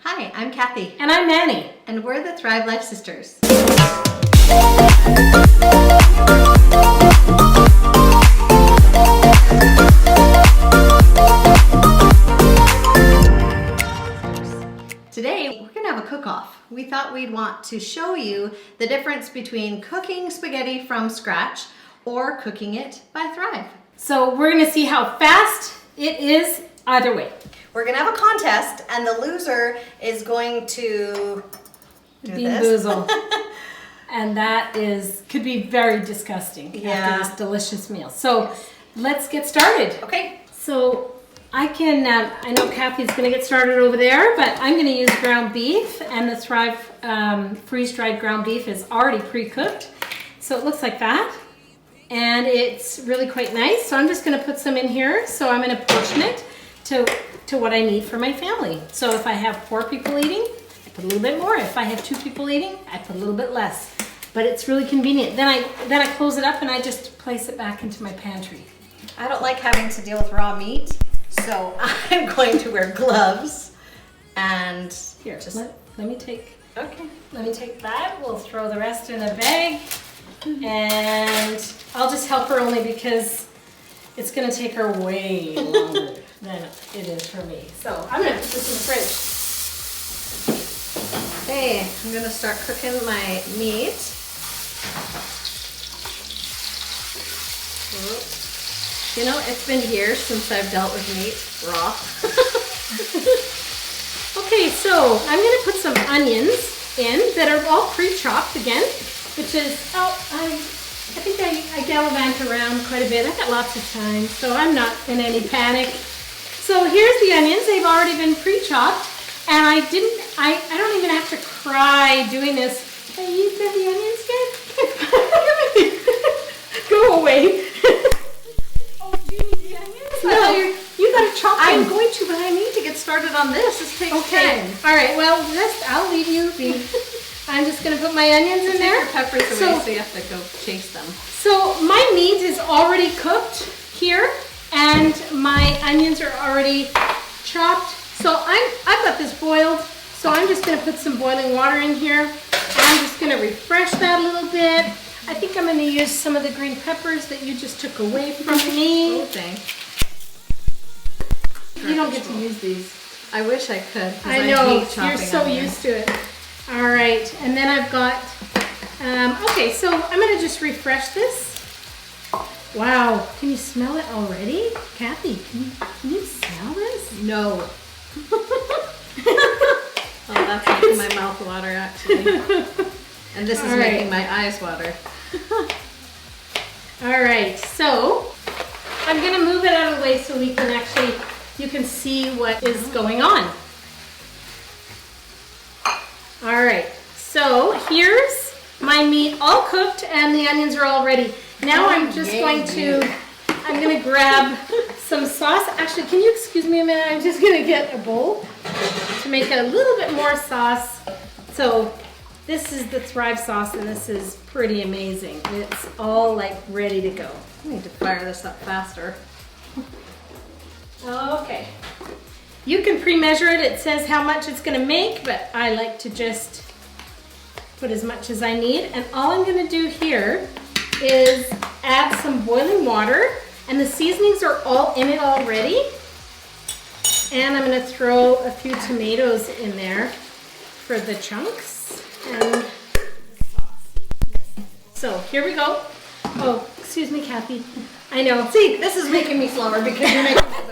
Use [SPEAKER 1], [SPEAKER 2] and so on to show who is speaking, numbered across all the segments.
[SPEAKER 1] Hi, I'm Kathy.
[SPEAKER 2] And I'm Manny.
[SPEAKER 1] And we're the Thrive Life Sisters. Today, we're gonna have a cook-off. We thought we'd want to show you the difference between cooking spaghetti from scratch or cooking it by Thrive.
[SPEAKER 2] So we're gonna see how fast it is either way.
[SPEAKER 1] We're gonna have a contest, and the loser is going to do
[SPEAKER 2] Bean
[SPEAKER 1] this.
[SPEAKER 2] boozle. And that could be very disgusting
[SPEAKER 1] Yeah.
[SPEAKER 2] after this delicious meal. So let's get started.
[SPEAKER 1] Okay.
[SPEAKER 2] So I know Kathy's gonna get started over there, but I'm gonna use ground beef, and the Thrive freeze-dried ground beef is already pre-cooked. So it looks like that. And it's really quite nice. So I'm just gonna put some in here. So I'm gonna portion it to what I need for my family. So if I have 4 people eating, I put a little bit more. If I have 2 people eating, I put a little bit less. But it's really convenient. Then I close it up and I just place it back into my pantry.
[SPEAKER 1] I don't like having to deal with raw meat, so I'm going to wear gloves and
[SPEAKER 2] Here,
[SPEAKER 1] just
[SPEAKER 2] let me take
[SPEAKER 1] okay.
[SPEAKER 2] that. We'll throw the rest in a bag. And I'll just help her only because it's gonna take her way longer than it is for me. So I'm gonna put this in the fridge.
[SPEAKER 1] Okay, I'm gonna start cooking my meat. You know, it's been years since I've dealt with meat raw.
[SPEAKER 2] Okay, so I'm gonna put some onions in that are all pre-chopped again, which is, I think I gallivant around quite a bit. I've got lots of time, so I'm not in any panic. So here's the onions. They've already been pre-chopped, and I don't even have to cry doing this. Hey, you said the onions good? Go away. Oh, do you need the onions?
[SPEAKER 1] No,
[SPEAKER 2] you gotta chop them.
[SPEAKER 1] I'm going to, but I need to get started on this. This takes time.
[SPEAKER 2] All right, well, I'll leave you be. I'm just gonna put my onions in there.
[SPEAKER 1] Take your peppers away so you have to go chase them.
[SPEAKER 2] So my meat is already cooked here, and my onions are already chopped. So I've got this boiled, so I'm just gonna put some boiling water in here. I'm just gonna refresh that a little bit. I think I'm gonna use some of the green peppers that you just took away from me.
[SPEAKER 1] Okay.
[SPEAKER 2] You don't get to use these.
[SPEAKER 1] I wish I could.
[SPEAKER 2] I know,
[SPEAKER 1] hate chopping
[SPEAKER 2] you're so
[SPEAKER 1] onions.
[SPEAKER 2] used to it. All right, and then I've got, okay, so I'm gonna just refresh this. Wow, can you smell it already? Kathy, can you smell this?
[SPEAKER 1] No. Oh, that's making my mouth water actually. And this is
[SPEAKER 2] All right.
[SPEAKER 1] making my eyes water.
[SPEAKER 2] All right, so I'm gonna move it out of the way so you can see what is going on. All right, so here's my meat all cooked and the onions are all ready. Now I'm gonna grab some sauce. Actually, can you excuse me a minute? I'm just gonna get a bowl to make it a little bit more sauce. So this is the Thrive sauce, and this is pretty amazing. It's all like ready to go.
[SPEAKER 1] I need to fire this up faster.
[SPEAKER 2] Okay. You can pre-measure it. It says how much it's gonna make, but I like to just put as much as I need. And all I'm gonna do here is add some boiling water, and the seasonings are all in it already. And I'm gonna throw a few tomatoes in there for the chunks. And so here we go. Oh, excuse me, Kathy. I know.
[SPEAKER 1] See, this is making me slower because you're making me slow.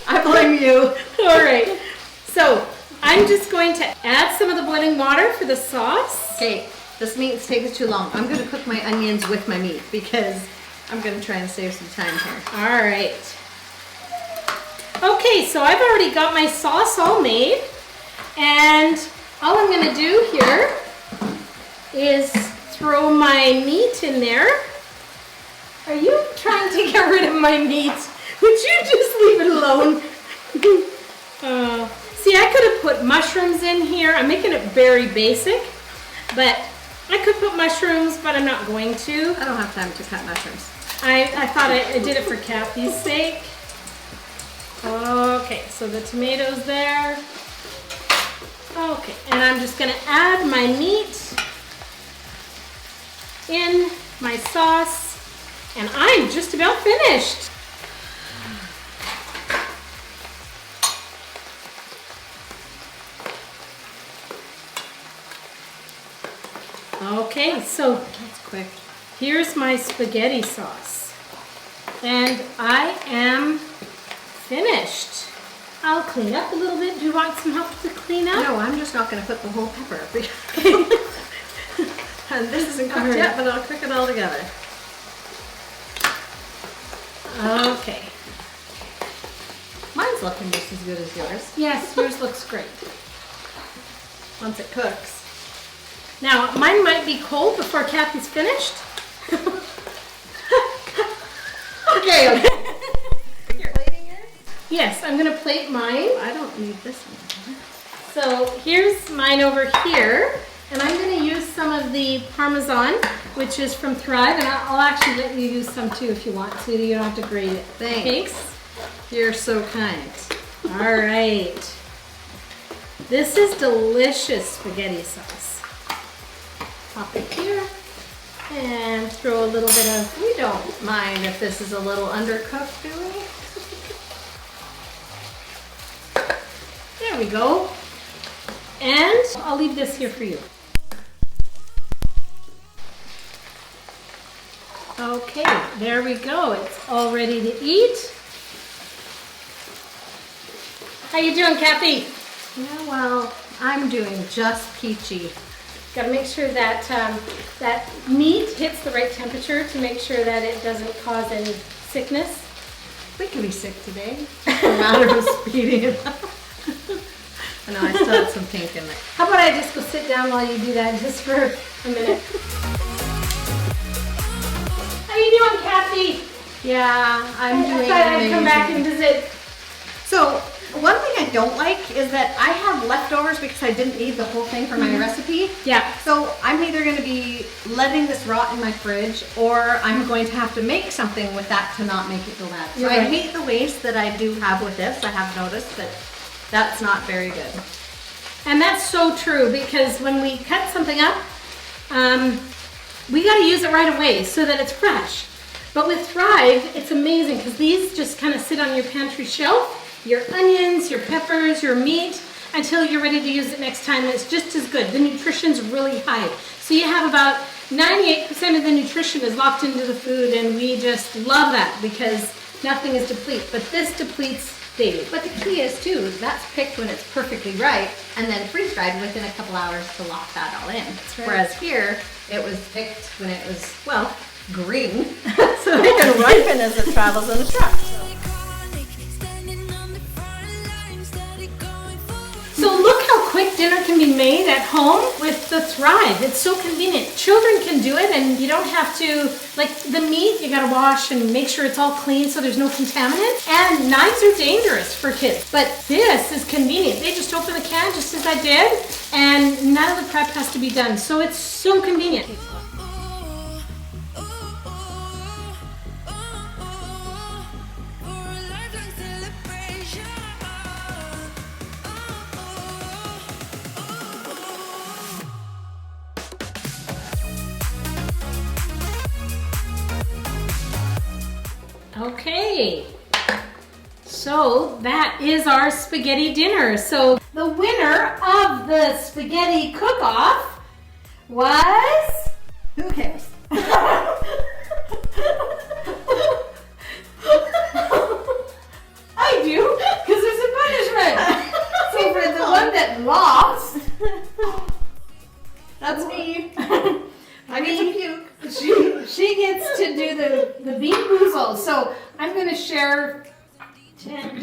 [SPEAKER 1] I blame you.
[SPEAKER 2] All right. So I'm just going to add some of the boiling water for the sauce.
[SPEAKER 1] Okay, this meat takes too long. I'm going to cook my onions with my meat because I'm going to try and save some time here.
[SPEAKER 2] All right. Okay, so I've already got my sauce all made, and all I'm going to do here is throw my meat in there. Are you trying to get rid of my meat? Would you just leave it alone? See, I could have put mushrooms in here. I'm making it very basic, but I could put mushrooms, but I'm not going to.
[SPEAKER 1] I don't have time to cut mushrooms.
[SPEAKER 2] I thought I did it for Kathy's sake. Okay, so the tomatoes there. Okay, and I'm just gonna add my meat in my sauce, and I'm just about finished. Okay, so
[SPEAKER 1] That's quick.
[SPEAKER 2] here's my spaghetti sauce, and I am finished. I'll clean up a little bit. Do you want some help to clean up?
[SPEAKER 1] No, I'm just not going to put the whole pepper. And this isn't cooked yet, but I'll cook it all together.
[SPEAKER 2] Okay.
[SPEAKER 1] Mine's looking just as good as yours
[SPEAKER 2] Yes, yours looks great.
[SPEAKER 1] once it cooks.
[SPEAKER 2] Now, mine might be cold before Kathy's finished.
[SPEAKER 1] Okay. You're plating yours?
[SPEAKER 2] Yes, I'm gonna plate mine.
[SPEAKER 1] I don't need this one.
[SPEAKER 2] So here's mine over here, and I'm gonna use some of the Parmesan, which is from Thrive, and I'll actually let you use some too if you want to. You don't have to grate it.
[SPEAKER 1] Thanks. You're so kind.
[SPEAKER 2] All right. This is delicious spaghetti sauce. Pop it here and throw a little bit of,
[SPEAKER 1] We don't mind if this is a little undercooked, do we?
[SPEAKER 2] there we go. And I'll leave this here for you. Okay, there we go. It's all ready to eat. How you doing, Kathy?
[SPEAKER 1] Yeah, well, I'm doing just peachy.
[SPEAKER 2] Got to make sure that that meat hits the right temperature to make sure that it doesn't cause any sickness.
[SPEAKER 1] We could be sick today. It's a matter of speeding it up. I know, I still have some pink in there.
[SPEAKER 2] How about I just go sit down while you do that just for a minute? How you doing, Kathy?
[SPEAKER 1] Yeah, I'm doing
[SPEAKER 2] I thought I'd
[SPEAKER 1] amazing.
[SPEAKER 2] come back and visit.
[SPEAKER 1] So, one thing I don't like is that I have leftovers because I didn't eat the whole thing for my recipe.
[SPEAKER 2] Yeah.
[SPEAKER 1] So I'm either going to be letting this rot in my fridge, or I'm going to have to make something with that to not make it go bad. So
[SPEAKER 2] You're
[SPEAKER 1] I
[SPEAKER 2] right.
[SPEAKER 1] hate the waste that I do have with this. I have noticed that that's not very good.
[SPEAKER 2] And that's so true, because when we cut something up, we got to use it right away so that it's fresh. But with Thrive, it's amazing because these just kind of sit on your pantry shelf, your onions, your peppers, your meat, until you're ready to use it next time. And it's just as good. The nutrition's really high. So you have about 98% of the nutrition is locked into the food, and we just love that because nothing is deplete. But this depletes daily.
[SPEAKER 1] But the key is too, that's picked when it's perfectly ripe and then freeze dried within a couple hours to lock that all in.
[SPEAKER 2] right.
[SPEAKER 1] Whereas here, it was picked when it was, well, green. So it can ripen as it travels in the truck.
[SPEAKER 2] So look how quick dinner can be made at home with the Thrive. It's so convenient. Children can do it, and you don't have to, like the meat, you gotta wash and make sure it's all clean so there's no contaminants. And knives are dangerous for kids, but this is convenient. They just open the can just as I did, and none of the prep has to be done. So it's so convenient. Okay, so that is our spaghetti dinner. So the winner of the spaghetti cook-off was...
[SPEAKER 1] Who cares?
[SPEAKER 2] I do, because there's a punishment. So for the one that lost,
[SPEAKER 1] That's me. I get to puke.
[SPEAKER 2] she gets to do the bean boozle. So I'm going to share 10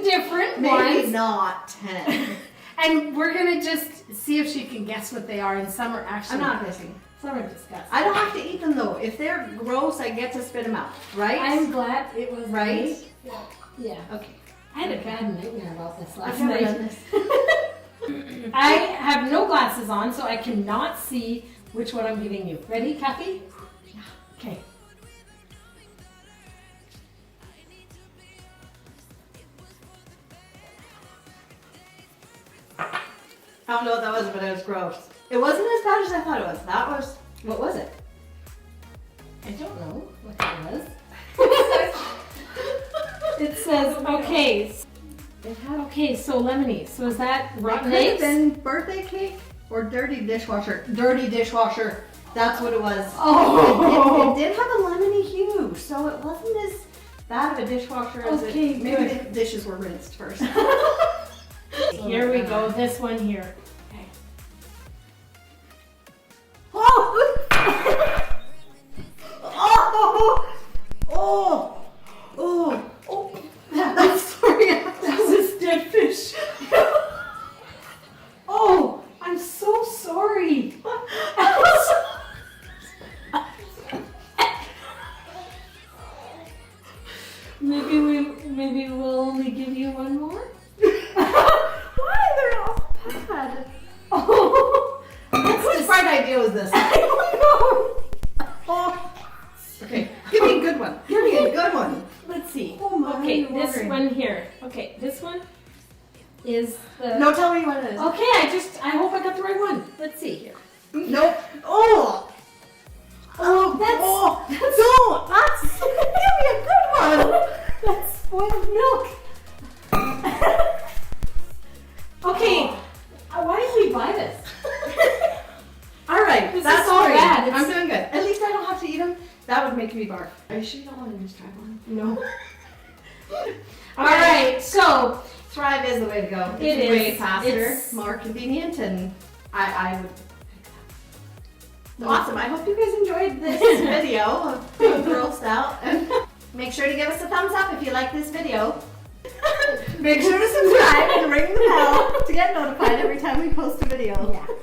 [SPEAKER 2] different
[SPEAKER 1] Maybe
[SPEAKER 2] ones.
[SPEAKER 1] not 10.
[SPEAKER 2] And we're going to just see if she can guess what they are. And some are actually...
[SPEAKER 1] I'm not guessing.
[SPEAKER 2] Some are disgusting.
[SPEAKER 1] I don't have to eat them though. If they're gross, I get to spit them out, right?
[SPEAKER 2] I'm glad it was
[SPEAKER 1] Right?
[SPEAKER 2] Yeah.
[SPEAKER 1] Okay.
[SPEAKER 2] I had a bad nightmare about this last
[SPEAKER 1] I've never
[SPEAKER 2] night.
[SPEAKER 1] done this.
[SPEAKER 2] I have no glasses on, so I cannot see which one I'm giving you. Ready, Kathy?
[SPEAKER 1] Yeah.
[SPEAKER 2] Okay.
[SPEAKER 1] I don't know what that was, but it was gross. It wasn't as bad as I thought it was. That was, what was it?
[SPEAKER 2] I don't know what that was. It says, okay.
[SPEAKER 1] It had
[SPEAKER 2] Okay, so lemony. So is that
[SPEAKER 1] it
[SPEAKER 2] rotten
[SPEAKER 1] could have
[SPEAKER 2] eggs?
[SPEAKER 1] been birthday cake or dirty dishwasher. Dirty dishwasher. That's what it was.
[SPEAKER 2] Oh.
[SPEAKER 1] It did have a lemony hue, so it wasn't as bad of a dishwasher as
[SPEAKER 2] Okay,
[SPEAKER 1] it. Maybe
[SPEAKER 2] good.
[SPEAKER 1] the dishes were rinsed first.
[SPEAKER 2] Here we go. This one here. Okay.
[SPEAKER 1] Oh! Oh! Oh! Oh! Oh! I'm sorry.
[SPEAKER 2] This is dead fish. Oh, I'm so sorry. Maybe we'll only give you one more.
[SPEAKER 1] Why? They're all bad.
[SPEAKER 2] Oh,
[SPEAKER 1] Whose bright idea was this?
[SPEAKER 2] I don't know.
[SPEAKER 1] Oh. Okay, give me a good one. Give me a good one.
[SPEAKER 2] Let's see.
[SPEAKER 1] Oh my,
[SPEAKER 2] Okay,
[SPEAKER 1] I'm
[SPEAKER 2] this
[SPEAKER 1] wondering.
[SPEAKER 2] one here. Okay, this one is the.
[SPEAKER 1] No, tell me what it is.
[SPEAKER 2] Okay, I hope I got the right one. Let's see here.
[SPEAKER 1] Nope. Oh.
[SPEAKER 2] Oh,
[SPEAKER 1] That's give me a good one.
[SPEAKER 2] That's spoiled milk. Okay, why did we buy this?
[SPEAKER 1] All right,
[SPEAKER 2] This
[SPEAKER 1] that's
[SPEAKER 2] is so
[SPEAKER 1] great.
[SPEAKER 2] bad. It's-
[SPEAKER 1] I'm doing good. At least I don't have to eat them. That would make me barf. Are you sure you don't want to just try one?
[SPEAKER 2] No. All right, so
[SPEAKER 1] Thrive is the way to go. It's
[SPEAKER 2] It
[SPEAKER 1] way
[SPEAKER 2] is.
[SPEAKER 1] faster,
[SPEAKER 2] It's-
[SPEAKER 1] more convenient, and I would pick that. Awesome. I hope you guys enjoyed this video of being grossed out. And make sure to give us a thumbs up if you like this video. Make sure to subscribe and ring the bell to get notified every time we post a video.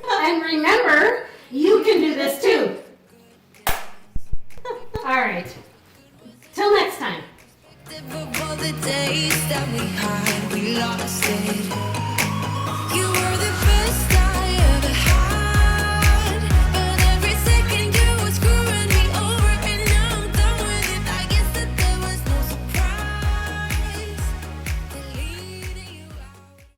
[SPEAKER 2] and remember, you can do this too. All right. Till next time.
[SPEAKER 3] For all the days that we had, we lost it.